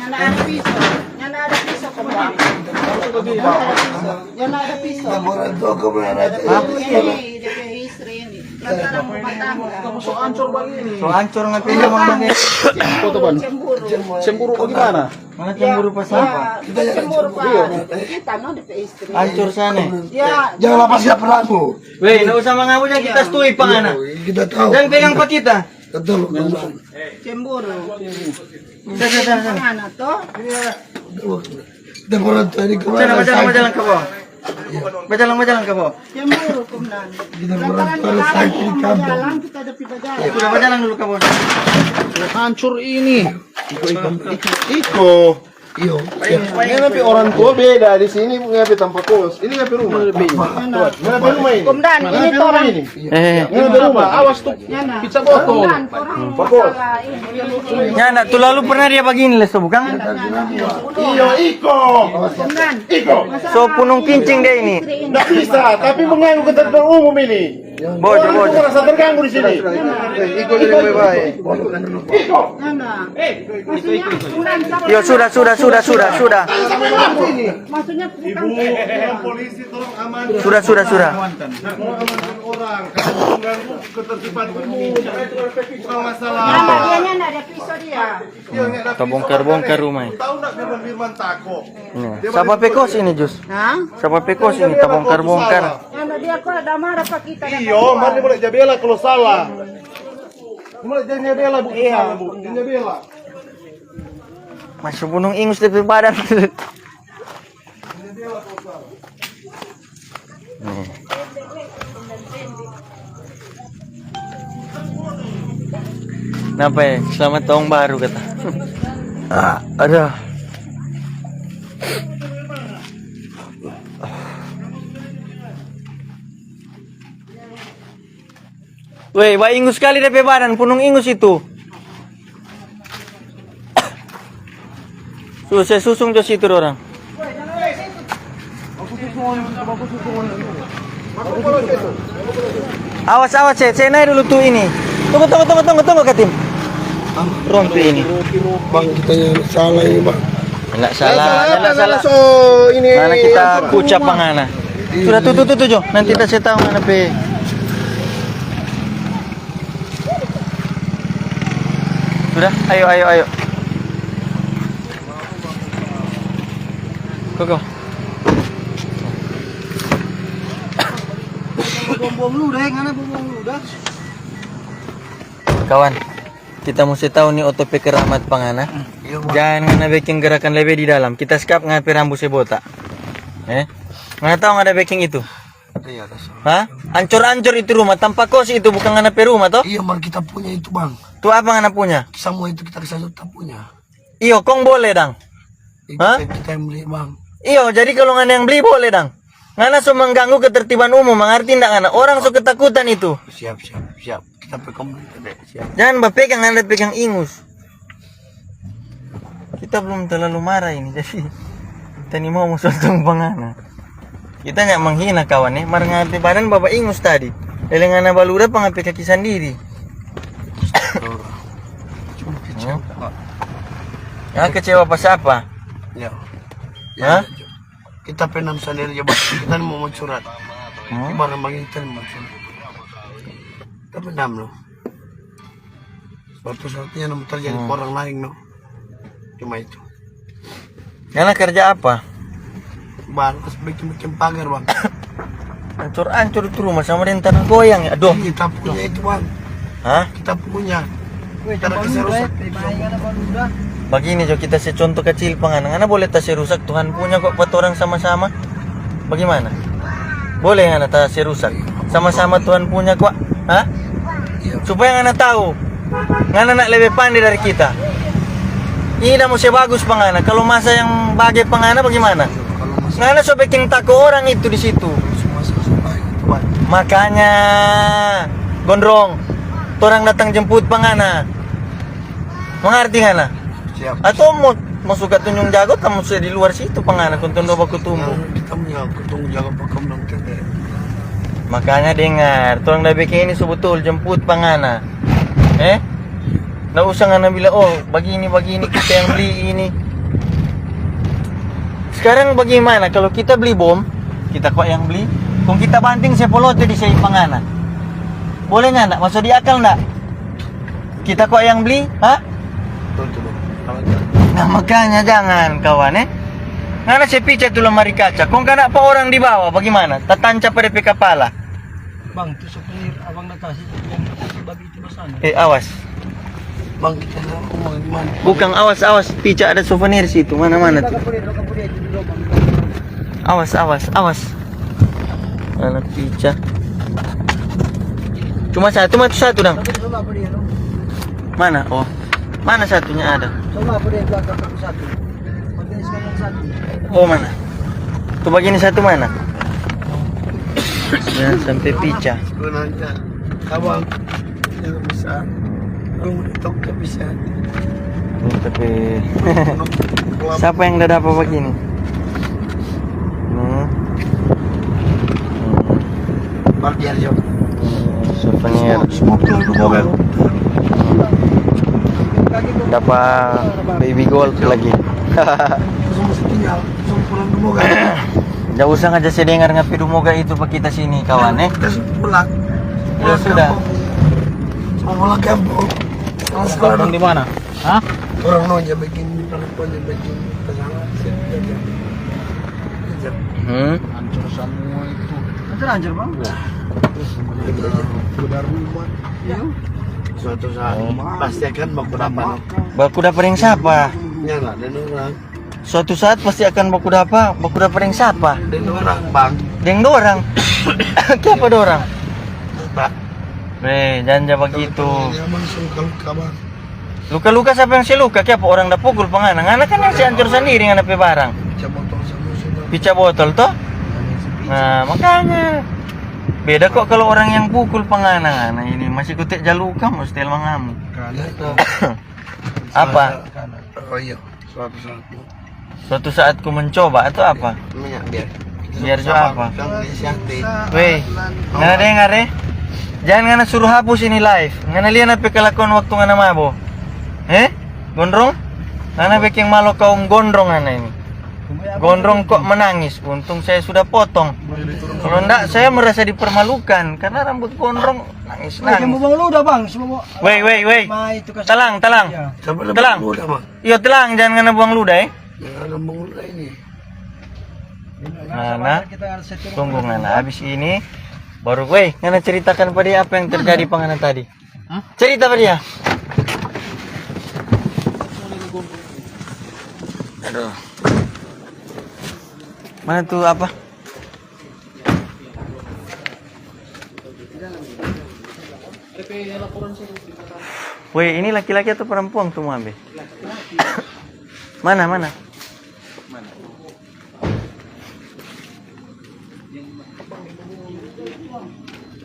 Yan na ada piso. Yan na ada piso ko ba? Yan na ada piso. Laboratorio ko ba natin? Ini DP history ini. Lantaran mo matamo. So ancur begini. So hancur nga pili mga mani. Foto ban. Cemburu. Cemburu bagaimana? Mga cemburu pa siapa? Cemburu pa. Kita no DP history. Hancur sana. Ya. Jangan lepas ya pelaku. Weh, nggak usah mengaku jangan kita stui pangana. Kita tahu. Jangan pegang pak kita. Betul. Cemburu. Sana. Mana to? Laboratorio ini kemana? Bajalan ke bawah. Bajalan ke bawah. Cemburu kumnan. Kita laboratorio sakit di kampung. Jalan kita ada jalan. Sudah bajalan dulu ke bawah. Hancur ini. Iko. Iyo. Ini tapi orang tua beda di sini ngapain tanpa kos. Ini ngapain rumah? Ngapain rumah ini? Kumdan ini to orang. Ngapain rumah? Awas tuh. Pizza botol. Bakos. Ya, nak tu lalu pernah dia begini les bukan? Iyo, Iko. Kumdan. Iko. So punung kincing dia ini. Nggak bisa, tapi mengganggu ketertiban umum ini. Bojo. Orang merasa terganggu di sini. Iko jadi lebih baik. Iko. Mana? Maksudnya kumdan siapa? Yo sudah. Maksudnya bukan Polisi tolong aman. Sudah. Orang karena mengganggu ketertiban umum. Bukan masalah. dianya enggak ada pisau dia. Kita bongkar rumah. Tahu nggak Firman Tako? Siapa pekos ini Jus? Hah? Siapa pekos ini? Kita bongkar. Yang dia kok ada marah pak kita. Iyo, mari boleh jabela kalau salah. Boleh jangan jabela bu. Salah bu. Jangan jabela. Masih punung ingus di badan. Nih. Kenapa ya? Selamat tahun baru kata. Aduh. Weh, ingus sekali DP badan, punung ingus itu. Saya susung ke situ orang. Awas, saya naik dulu tuh ini. Tunggu Katim. Rompi ini. Bang, kita yang salah ini bang. Enggak salah. So ini. Mana kita kucap pangana. Sudah tuh Jo. Nanti kita saya tahu mana pe. Sudah, ayo. Go. Bom lu deh, ngana bom lu dah. Kawan, kita mesti tahu nih OTP keramat pangana. Jangan bikin gerakan lebih di dalam. Kita skap ngapi rambu sebota. Mana tahu ada backing itu? Iya, Hah? Ancur-ancur itu rumah tanpa kos itu bukan ngana pe rumah toh? Iya, bang, kita punya itu bang. Tuh apa ngana punya? Semua itu kita kesana kita punya. Iyo, kong boleh dang. Itu Hah? kita yang beli bang. Iyo, jadi kalau ngana yang beli boleh dang. Ngana so mengganggu ketertiban umum, mengerti ndak ngana? Orang so ketakutan itu. Siap. Kita pegang deh, siap. Jangan pegang, anda pegang ingus. Kita belum terlalu marah ini, jadi kita nih mau sotong pangana. Kita nggak menghina kawan ya, marangati badan bapak ingus tadi. Lelengana baluda pangapi kaki sendiri. Ya kecewa pas apa? Ya. Hah? Kita penam sendiri aja bang. Kita mau curhat. Barang bang kita mau curhat. Kita penam loh. Suatu-satunya nomor terjadi ke orang lain loh. Cuma itu. Ngana kerja apa? Bang, terus bikin pagar bang. Ancur-ancur itu rumah sama rentan goyang ya. Aduh. Kita punya itu bang. Hah? Kita punya. Kita bisa rusak. Begini Jo, kita contoh kecil pangana. Ngana boleh tas rusak, Tuhan punya kok buat orang sama-sama. Bagaimana? Boleh ngana tas rusak. Sama-sama Tuhan punya kok. Hah? Supaya ngana tahu. Ngana nak lebih pandai dari kita. Ini dah mesti bagus pangana. Kalau masa yang bagai pangana bagaimana? Ngana so bikin takut orang itu di situ. Makanya gondrong, orang datang jemput pangana. Mengerti ngana? Siap. Atau mau suka tunjung jago, kamu sudah di luar situ pangana kuntun do baku tumbuh. Kita punya ketemu jaga pakam dong kita. Makanya dengar, orang dah bikin ini sebetul jemput pangana. Nggak usah ngana bilang, oh begini kita yang beli ini. Sekarang bagaimana kalau kita beli bom, kita kok yang beli? Kung kita banting sepolote di sa ipangana. Boleh nggak nak? Masuk di akal nggak? Kita kok yang beli? Ha? Nah makanya jangan kawan Ngana si pica tulang mari kaca. Kung kana pa orang di bawah, bagaimana? Tatanca pada pe kepala. Bang, itu souvenir abang nakasih yang bagi itu sana. Awas. Bang, kita na ako gimana? Bukan awas. Pica ada souvenir situ. Mana-mana tuh. Awas. Anak pica. Cuma satu dong. Mana? Oh. Mana satunya ada? Sama apa dia belakang satu. Bagian sekarang satu. Oh mana? Tuh bagian satu mana? Jangan sampai pica. Sebenarnya, abang, tidak bisa. Aku udah tak bisa. Oh, tapi siapa yang udah dapat begini? Bagian jauh. Souvenir. Semua pulang ke mobil. Dapat baby gold lagi. Semua tinggal, semua pulang ke mobil. Jauh usah aja saya dengar ngapi dumoga itu pak kita sini kawan Kita semua pulang. Ya sudah. Semua pulang kampung. Sekolah Abang di mana? Hah? orang noja bikin perempuan yang bikin kesalahan. Hancur semua itu. Hancur bang? Udah rumah. Iya. Suatu saat pasti akan baku dapat. Baku dapat yang siapa? Nyala dan orang. Suatu saat pasti akan baku dapat yang siapa? Dan orang bang. Deng dorang. Siapa dorang? Pak. Jangan begitu. Emang suka kabar. Luka-luka siapa yang si luka? Siapa orang dah pukul penganang? Anak kan yang si hancur sendiri ngana pe barang. Cabotol sama sudah. Pica botol toh? Nah makanya beda kok kalau orang yang pukul penganang. Nah ini masih kutek jaluka mesti mangamu. Apa? Oh iya. Suatu saat ku mencoba atau apa? Minyak Biar juga apa? Kan inisiatif. Weh, ngana dengar jangan ngana suruh hapus ini live. Ngana lihat apa kelakuan waktu ngana mabo. Gondrong? Ngana bikin malu kaum gondrong ngana ini. Gondrong kok menangis. Untung saya sudah potong. Kalau enggak saya merasa dipermalukan karena rambut gondrong nangis. Mau bang lu udah bang, semua. Weh. Telang. Sampai Telang. muda bang. Iya telang, jangan ngana buang ludah Jangan ada muda ini. Ngana, tunggu ngana. Habis ini baru ngana ceritakan pada dia apa yang terjadi pangana tadi. Cerita pada dia. Aduh. Mana tuh apa? Weh, ini laki-laki atau perempuan tuh Muhammad? Mana?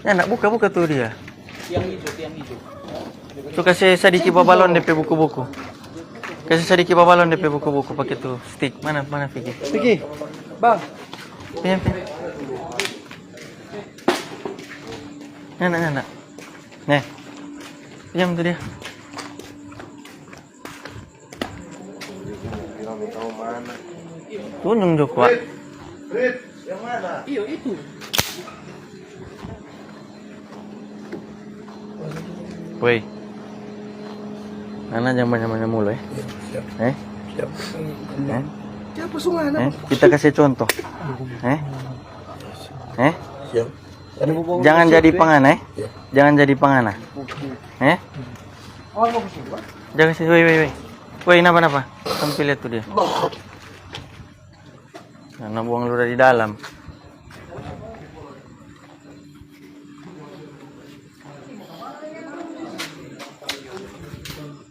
Ya, nak buka tuh dia. Tiang hijau. Tuh kasih sedikit babalon DP buku-buku. Kasih sedikit babalon DP buku-buku pakai tuh stick. Mana Vicky? Vicky, bang. Pinjam. Nak. Nih. Pinjam tuh dia. Tunjung Joko. Yang mana? Iya itu. Woi. Nana jangan banyak-banyak mulu Siap. Siapa sungai Kita kasih contoh. Siap. Jangan jadi pangana Jangan jadi pangana. Jangan sih, woi. Woi, napa? Tampil lihat tuh dia. Karena buang ludah di dalam.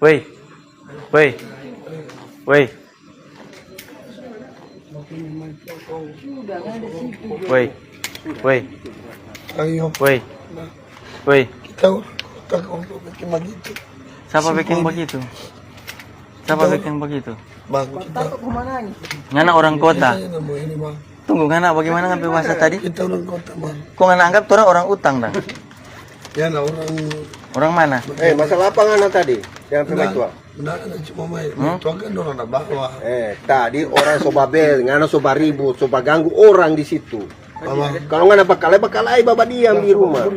Woi. Ayo. Woi. Kita tak untuk bikin begitu. Siapa bikin begitu? Bang, kita. Ngana orang kota. Ini bang. Tunggu ngana bagaimana ngambil bahasa tadi? Kita orang kota bang. Kok ngana anggap orang utang dah? Ya lah orang. Orang mana? Masalah apa ngana tadi? Yang firman tua. Benar ada cuma main. Itu kan orang nak bawa. Tadi orang soba bel, ngana soba ribut, soba ganggu orang di situ. Kalau ngana bakalai bapak diam di rumah.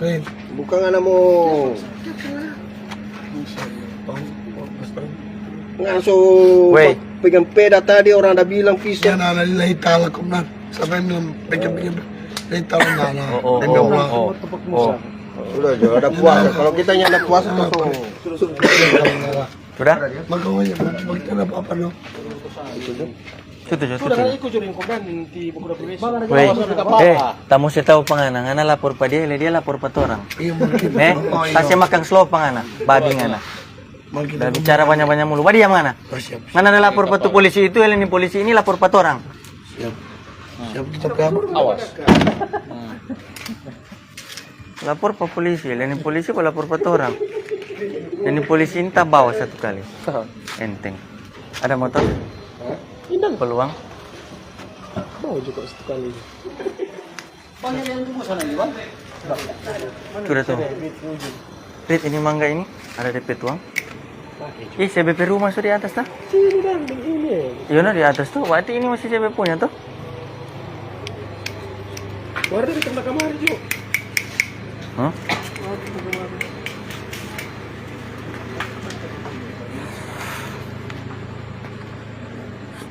Keren. Bukan ngana mau ngana so Wey. pegang peda tadi orang ada bilang pisau. Yan ala lillahi ta'ala kumnan. Sampai bilang pegang-pegang. Lillahi ta'ala nana. Oh. Sudah ada puasa. Kalau kita nyanda puasa tuh. Sudah? Magawanya, magkita na apa no? Sudah. Ikut juring ko dan di buku polisi. Wey, tamu saya tahu pangana, ngana lapor pa dia lapor pa torang. Iya, magkita. Kasi makang slow pangana, babi ngana. Dah bicara banyak-banyak mulu. Badi yang mana? Siap. Ngana na lapor pa tu polisi itu, ini polisi ini lapor pa torang. Siap. Siap kita apa? Awas. Lapor pa polisi, ini polisi pa lapor pa torang. Ini polisi ini tak bawa satu kali. Enteng. Ada motor? Inang. Peluang? Bawa juga satu kali. Sudah tuh. Rit, ini mangga ini ada DP tuang. Ih, CBP rumah sudah di atas tak? Sini dan ini. Iya nah di atas tuh. Berarti ini masih CBP punya tuh. Warna di tengah kamar juga. Hah?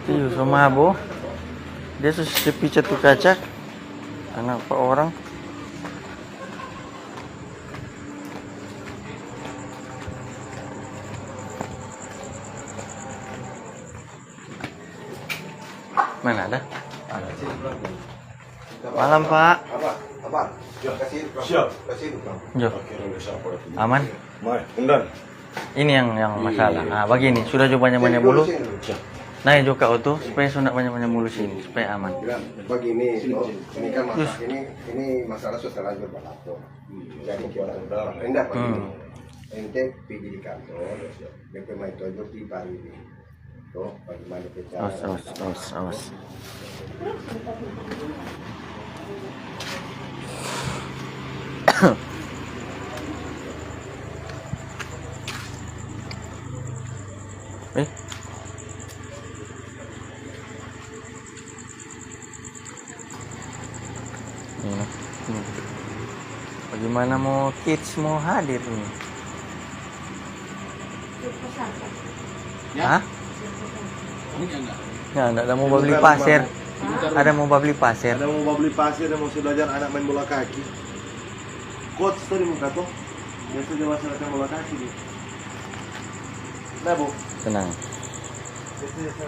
Iya, sumabo. Dia susah picat tuh kaca. Kenapa orang? Mana ada? Malam Pak. Apa? Siap. Kasih Jo. Aman? Ini yang masalah. Nah, begini, sudah coba banyak-banyak mulu. Nah, juga auto supaya sudah banyak-banyak mulu sini supaya aman. Begini, ini kan masalah ini masalah sudah lanjut berlapor. Jadi kita rendah begini. Ente pergi di kantor, DP main tonjok di pagi ini. Tuh, bagaimana kita? Awas. Bagaimana mau kids mau hadir ini? Hah? Ya, ada mau beli pasir. Ada mau beli pasir. Ada mau beli pasir, ada mau belajar anak main bola kaki. Coach tadi muka tuh. Biasa dia masyarakat bola kaki nih. Nah, Bu. Tenang.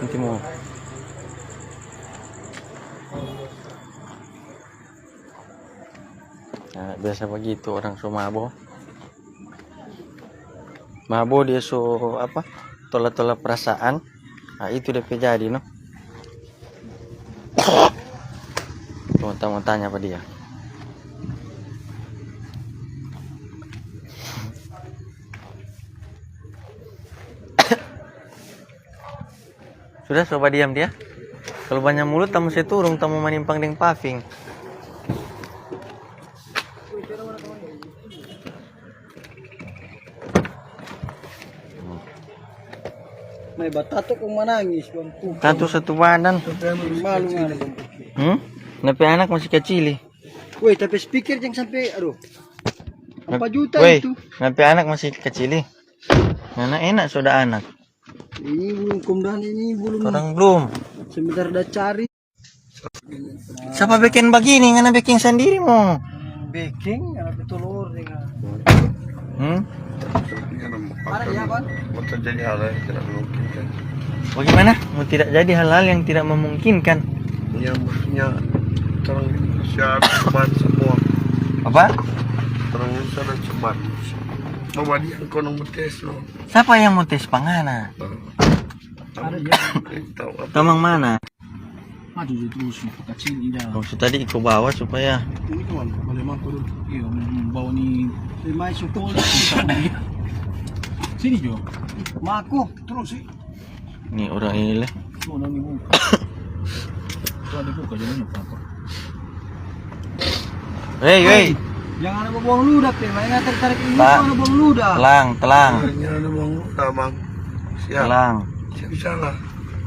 Nanti mau. Nah, biasa begitu orang so mabo. Mabo dia so apa? Tolak-tolak perasaan. Nah, itu DP jadi no. Tuh, mau tanya apa dia? Sudah coba diam dia. Kalau banyak mulut tamu saya turun, tamu manimpang deng paving. May batato kung manangis, bangku. Tato satu badan. Malu nga. Napi anak masih kecil. Woi, tapi speaker yang sampai, aduh. 4 juta Woi, itu. napi anak masih kecil. Enak sudah anak. Ini belum kemudian ini belum. Orang belum. Sebentar dah cari. Siapa bikin begini? Ngana bikin sendiri mo. Baking, anak telur dengan. Ada ya, Bang? Mau terjadi hal yang tidak memungkinkan. Bagaimana? Mau tidak jadi hal-hal yang tidak memungkinkan. Ya, maksudnya terang syarat cepat semua. Apa? Terang syarat cepat. Bawa dia kau nang betes lo. Siapa yang mau tes pangana? Ada ya. Tahu apa? Tamang mana? Aduh, terus kecil ini dah. Oh, tadi ikut bawa supaya. Ini kawan, boleh makan dulu. Iya, bawa ni. Lima sukol. Sini Jo. Mako terus sih. Ini orang ini lah. Oh, nang buka. Tuh ada buka jadi apa? Hei, Jangan ada buang ludah, Pe. Main tarik ini Pak. ada buang ludah. Telang. Ini ada bang, bang. Siap. Telang. Siap salah.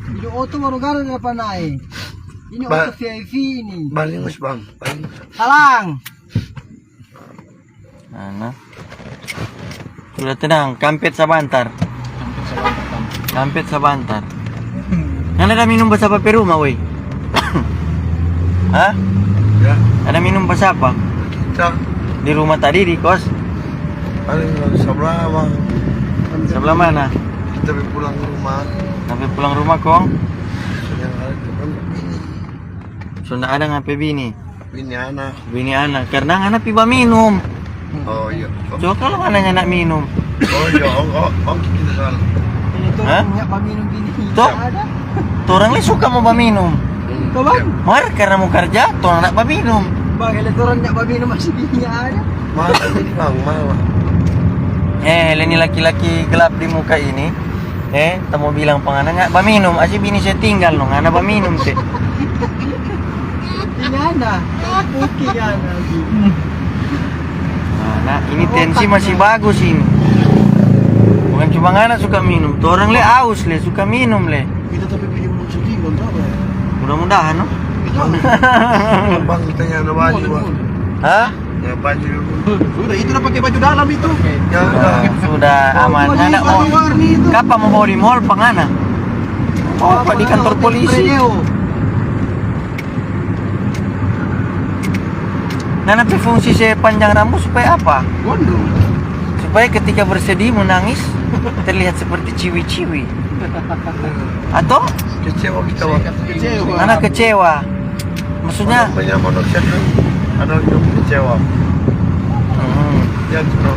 Ini auto baru garan apa naik? Ini Ba- auto VIP ini. Balingus bang. Balingus. Salang. Ano? Sudah tenang, kampet sa bantar. Kampet sa bantar. Yang ada minum bahasa apa rumah, woi? Hah? Ya. Ada minum bahasa apa? Kita Di rumah tadi, di kos? paling sebelah bang. Sebelah mana? Kita pulang ke rumah. Sampai pulang rumah, Kong? Yang ada kan ini. Sudah ada ngapain bini? Bini anak. Bini anak, karena anak piba minum. Oh iya. Coba kalau anaknya nak minum. Oh iya. Oh kita salah. Ini tuh Hah? punya paminum bini. Tuh. Ada. Orang li suka mau minum. Tuh bang. Mar karena mau kerja, orang nak minum. Bang, elektoran nyak paminum masih bini ada. Mana ini bang? Mana? Ini laki-laki gelap di muka ini. Tamu bilang penganan nggak minum, asyik bini saya tinggal nong, anak minum teh. Ini ada. Oke kan. Nah, ini tensi masih bagus ini. Bukan cuma anak suka minum, tuh orang le aus le suka minum le. Kita tapi pilih muncul di kontrol. Mudah-mudahan no. Bang tanya ada baju bang. Hah? Ya baju. Sudah itu udah pakai baju dalam itu. Ya udah. Sudah aman. Anak mau kapan mau bawa di mall pangana? Oh, Pak di kantor polisi. Nah, nanti fungsi saya panjang rambut supaya apa? Gondrong. Supaya ketika bersedih menangis terlihat seperti ciwi-ciwi. Atau Kecewa kita bang. Kecewa. anak kecewa. Maksudnya Banyak manusia tuh ada yang kecewa. Ya gitu.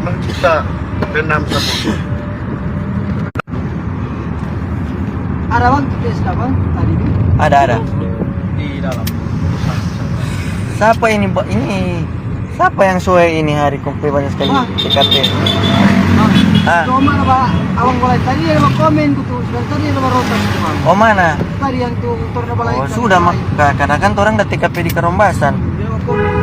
Bang kita benam sama. Ada bang, tes bang tadi itu. ada. Di dalam. Siapa ini, Mbak? Ini siapa yang sore ini hari kumpul banyak sekali TKP? Ah. Cuma apa? Awang mulai tadi ada komen tuh, tadi ada rotas bang. Oh mana? Tadi yang tuh turun balai. Oh sudah mak. Karena kan orang ada TKP di Kerombasan. Dia mau komen.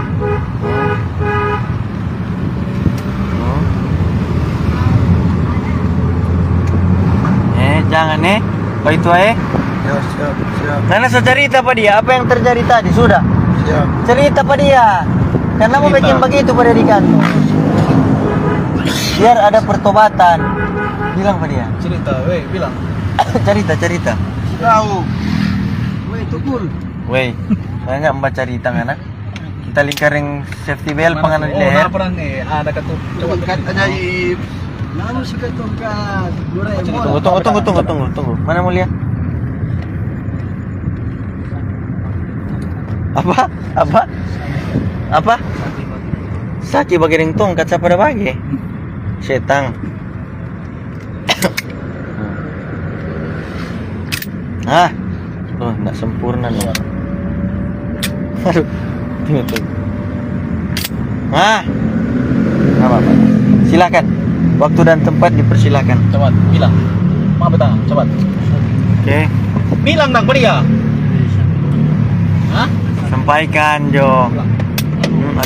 Jangan oh itu Ya siap. Nana cerita apa dia? Apa yang terjadi tadi? Sudah. Siap. Cerita apa dia? Karena mau bikin begitu pada di kantor. Biar ada pertobatan. Bilang apa dia? Cerita, weh, bilang. cerita. Tahu. Weh, tukul. Weh, saya nggak membaca cerita anak. Kita lingkaring safety belt penganan di leher. Pernah nih, ada ketuk. Coba Kat ajaib. Namun si ketukat. Doraemon. Tunggu. Mana mulia? Apa? Saki bagi ring tongkat siapa pada bagi? Setang. Enggak sempurna nih. Aduh, tunggu. Nggak apa-apa. Silakan. Waktu dan tempat dipersilakan. Cepat, bilang. Mau betang, cepat. Oke. Bilang dong, dia. Hah? Sampaikan Jo.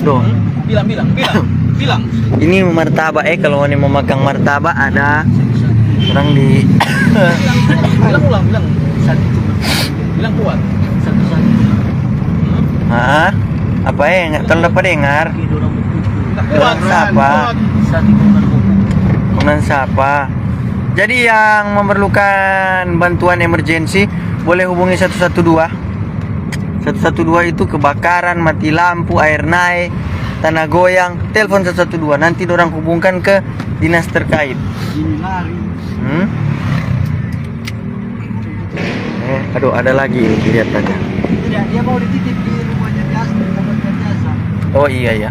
Aduh. Bilang. Ini martabak kalau ini memegang martabak ada orang di Bilang. Bilang kuat. Apa nggak terlalu dapat dengar. Kuat. Konan siapa? Jadi yang memerlukan bantuan emergensi boleh hubungi 112. 112 itu kebakaran, mati lampu, air naik, tanah goyang, telepon 112. Nanti orang hubungkan ke dinas terkait. Ini lari. Aduh, ada lagi ini, lihat aja. Tidak, dia mau dititip di rumahnya biasa, di tempatnya biasa. Oh iya ya.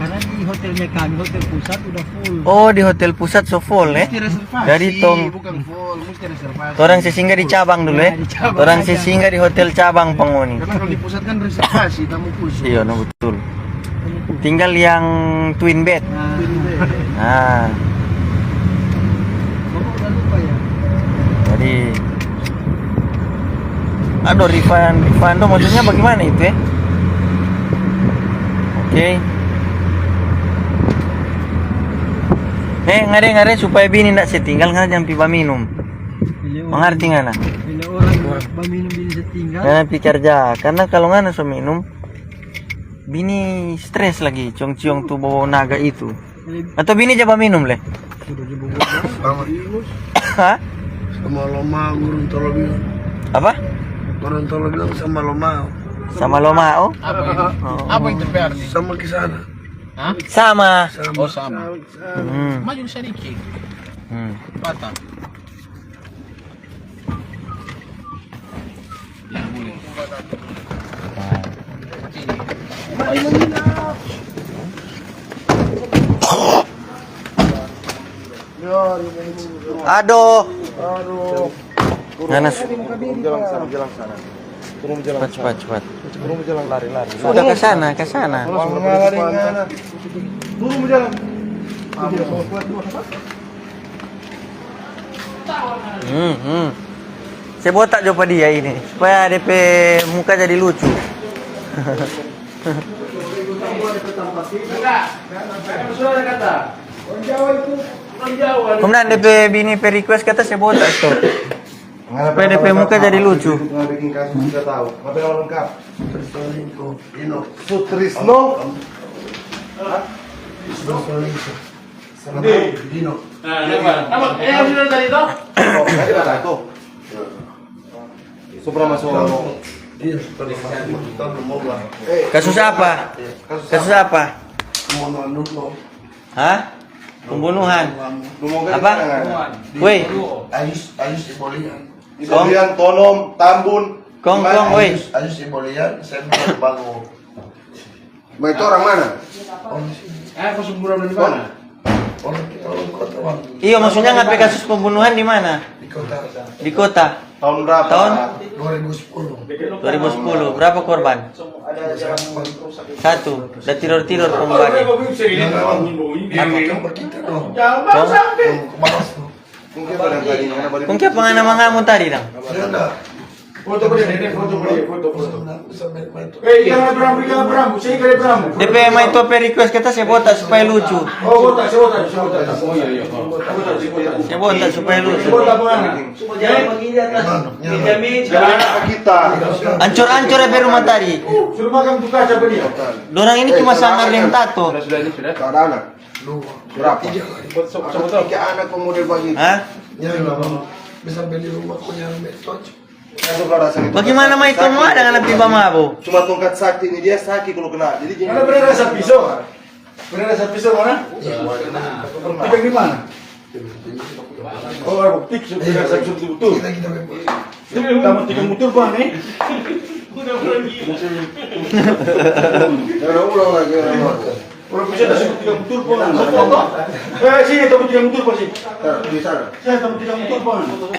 Karena di hotelnya kami, hotel pusat udah full. Oh, di hotel pusat so full Reservasi. Jadi tong bukan full, mesti reservasi. orang singgah di cabang dulu Di cabang Orang aja. singgah di hotel cabang penghuni. Karena kalau di pusat kan reservasi, tamu khusus. Iya, no, betul. Tinggal yang twin bed. Nah, Bapak udah lupa ya? jadi Aduh, Rifando maksudnya bagaimana itu ya? Oke. Ngare supaya bini ndak setinggal ngana jangan pipa minum. Mengerti ngana? Bila orang minum bini setinggal. Ngana pikir kerja, karena kalau ngana so minum bini stres lagi, ciong-ciong tuh bawa naga itu. Atau bini coba minum leh? Hah? Sama loma gurun tolo bilang. Apa? Gurun tolo bilang sama loma. Sama Lomao? Apa itu berarti? Sama kisana. Hah? Sama. Oh sama. Maju sedikit. Patah. Ya boleh. Aduh. Nanas. Jalan sana. Turun jalan. Cepat. Turun jalan lari. Sudah ke sana. Turun jalan. Saya botak coba dia ini supaya DP muka jadi lucu. Kemudian DP bini per request kata saya botak tuh. Supaya DP muka jadi lucu. Nggak bikin kasus juga tahu. Apa yang lengkap? Tersolinko. Ino. Sutrisno. Tersolinko. Sama Dino. Supra masuk. Iya, terus mau lah. Kasus apa? Kasus apa? Mau nonton. Hah? Pembunuhan. Apa? Woi, Ayus Ibolian. Ibolian, Tonom, Tambun. kong, woi. Ayus Ibolian, saya mau bangun. Itu orang mana? Orang kota bang. Iya, maksudnya ngapain kasus pembunuhan di mana? Di kota. Di kota. Tahun berapa? Tahun 2010. 2010. Berapa korban? Satu. Dan tidur pembagi. Apa kita dong? Balas tuh. Mungkin pada tadi mana balik. Kung kaya pangalan mga tadi dang. Saya enggak. Foto boleh, foto. Sampai main tuh. Jangan beramu, saya kali beramu. DP may to per request kita saya botak supaya lucu. Oh, botak. Oh iya. Saya botak supaya lucu. Jangan kita. Ancur-ancur ya rumah tadi. Suruh makan tuh kaca apa dia? Dorang ini cuma sangar yang tato. Sudah ada anak. Berapa? Tiga anak pemuda bagi. Hah? Ya enggak bisa beli rumah punya metode. Bagaimana may to mo dengan nabi bamabo? Cuma tongkat sakti ini dia sakit kalau kena. Jadi Mana benar rasa pisau? Benar rasa pisau mana? Tipe di mana? Oh, tik sudah sakit betul. Kamu tiga mutur pak nih? jangan ulang lagi. Kalau bisa dah tiga mutur pak. Sini kamu tiga mutur pak sih. Di sana. Saya kamu tiga mutur pak.